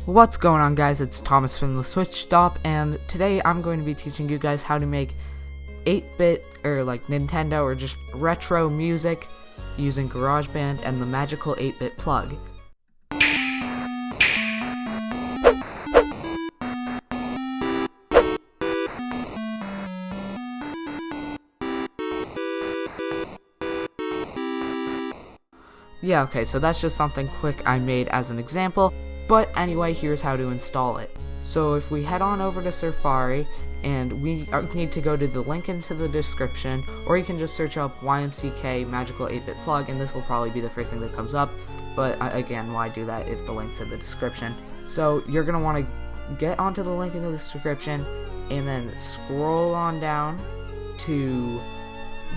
What's going on, guys? It's Thomas from the Switch Stop, and today I'm going to be teaching you guys how to make 8-bit or like Nintendo or just retro music using GarageBand and the magical 8-bit plug. Yeah, okay, so that's just something quick I made as an example. But anyway, here's how to install it. So if we head on over to Safari, and we need to go to the link into the description, or you can just search up YMCK Magical 8-Bit Plug, and this will probably be the first thing that comes up. But again, why do that if the link's in the description? So you're going to want to get onto the link in the description, and then scroll on down to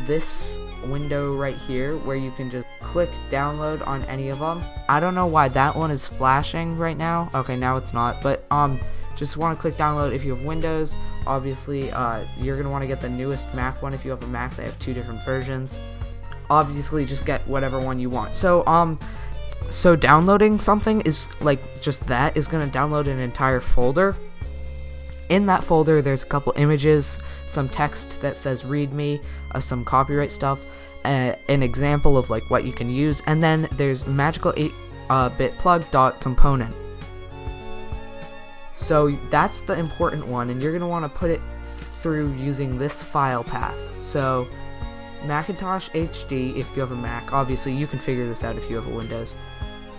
this window right here where you can just click download on any of them. I don't know why that one is flashing right now. Okay, now it's not, but just want to click download if you have Windows. Obviously you're gonna want to get the newest Mac one. If you have a Mac, they have 2 different versions. Obviously just get whatever one you want. So downloading something is like just that is gonna download an entire folder. In that folder, there's a couple images, some text that says readme, some copyright stuff, an example of like what you can use, and then there's magical 8-bit plug.component. So that's the important one, and you're going to want to put it through using this file path. So Macintosh HD if you have a Mac, obviously you can figure this out if you have a Windows.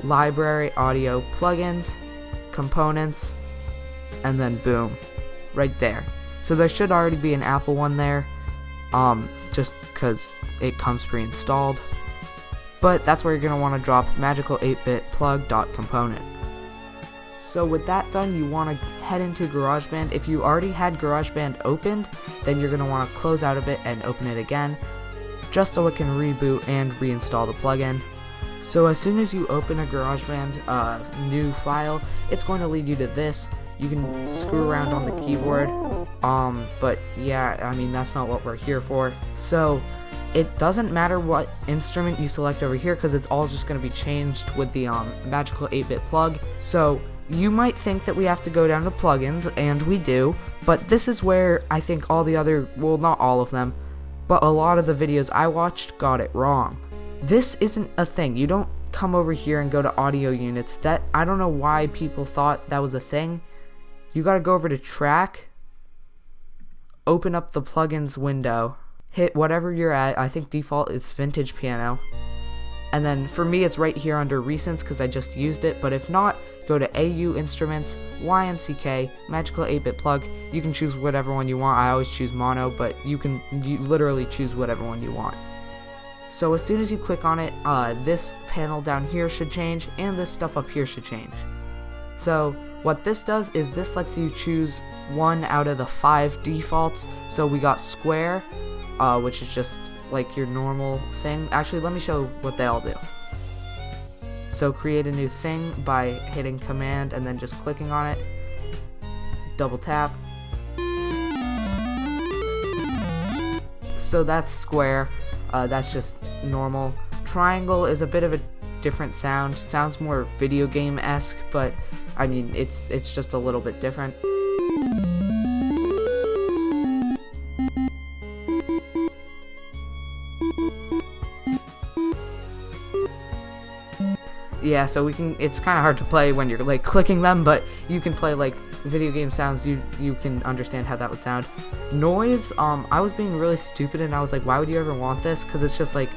Library, audio, plugins, components, and then boom. Right there. So there should already be an Apple one there, just because it comes pre-installed. But that's where you're going to want to drop magical 8-bit plug.component. So with that done, you want to head into GarageBand. If you already had GarageBand opened, then you're going to want to close out of it and open it again, just so it can reboot and reinstall the plugin. So as soon as you open a GarageBand new file, it's going to lead you to this. You can screw around on the keyboard, but yeah, I mean, that's not what we're here for. So it doesn't matter what instrument you select over here, because it's all just going to be changed with the magical 8-bit plug. So you might think that we have to go down to plugins, and we do, but this is where I think all the other, well, not all of them, but a lot of the videos I watched got it wrong. This isn't a thing. You don't come over here and go to audio units. That, I don't know why people thought that was a thing. You gotta go over to track, open up the plugins window, hit whatever you're at. I think default it's vintage piano, and then for me it's right here under recents because I just used it. But if not, go to AU Instruments, YMCK, Magical 8-Bit Plug. You can choose whatever one you want. I always choose mono, but you literally choose whatever one you want. So as soon as you click on it, this panel down here should change, and this stuff up here should change. So what this does is this lets you choose one out of the 5 defaults. So we got square, which is just like your normal thing. Actually, let me show what they all do. So create a new thing by hitting command and then just clicking on it. Double tap. So that's square. That's just normal. Triangle is a bit of a different sound. Sounds more video game-esque, but I mean, it's just a little bit different. Yeah, so it's kind of hard to play when you're like clicking them, but you can play like video game sounds. You can understand how that would sound. Noise, I was being really stupid and I was like, why would you ever want this? Because it's just like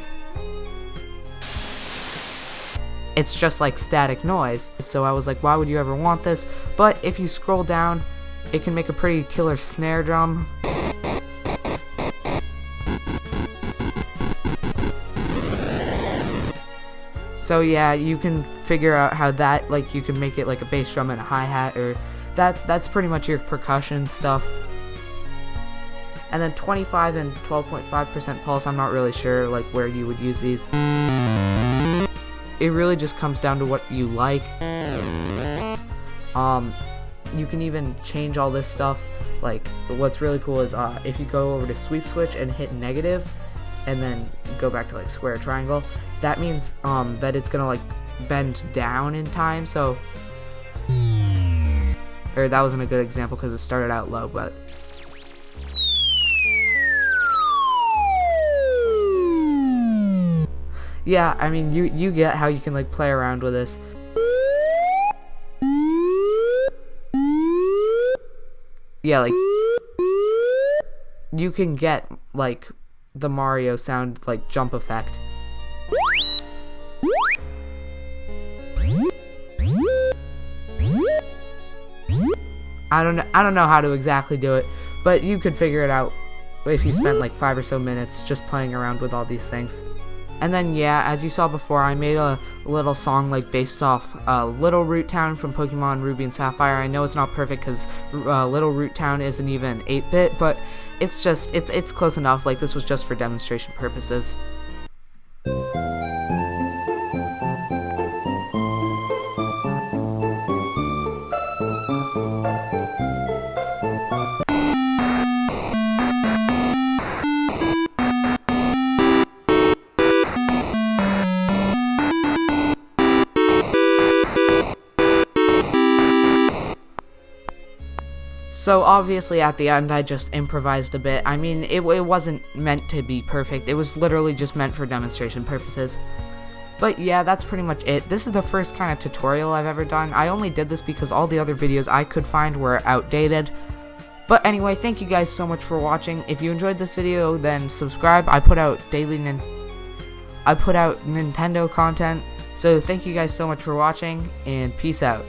static noise. So I was like, why would you ever want this? But if you scroll down, it can make a pretty killer snare drum. So yeah, you can figure out how that, like, you can make it like a bass drum and a hi-hat, or that's pretty much your percussion stuff. And then 25 and 12.5% pulse, I'm not really sure like where you would use these. It really just comes down to what you like. You can even change all this stuff. Like, what's really cool is if you go over to sweep switch and hit negative, and then go back to like square triangle, that means that it's gonna like bend down in time. So Or that wasn't a good example because it started out low, but... yeah, I mean, you get how you can, like, play around with this. Yeah, like, you can get, like, the Mario sound, like, jump effect. I don't know how to exactly do it, but you could figure it out if you spent like 5 or so minutes just playing around with all these things. And then, yeah, as you saw before, I made a little song like based off Little Root Town from Pokemon Ruby and Sapphire. I know it's not perfect because Little Root Town isn't even 8-bit, but it's just, it's close enough. Like, this was just for demonstration purposes. So obviously at the end I just improvised a bit. I mean, it wasn't meant to be perfect. It was literally just meant for demonstration purposes. But yeah, that's pretty much it. This is the first kind of tutorial I've ever done. I only did this because all the other videos I could find were outdated. But anyway, thank you guys so much for watching. If you enjoyed this video, then subscribe. I put out Nintendo content. So thank you guys so much for watching, and peace out.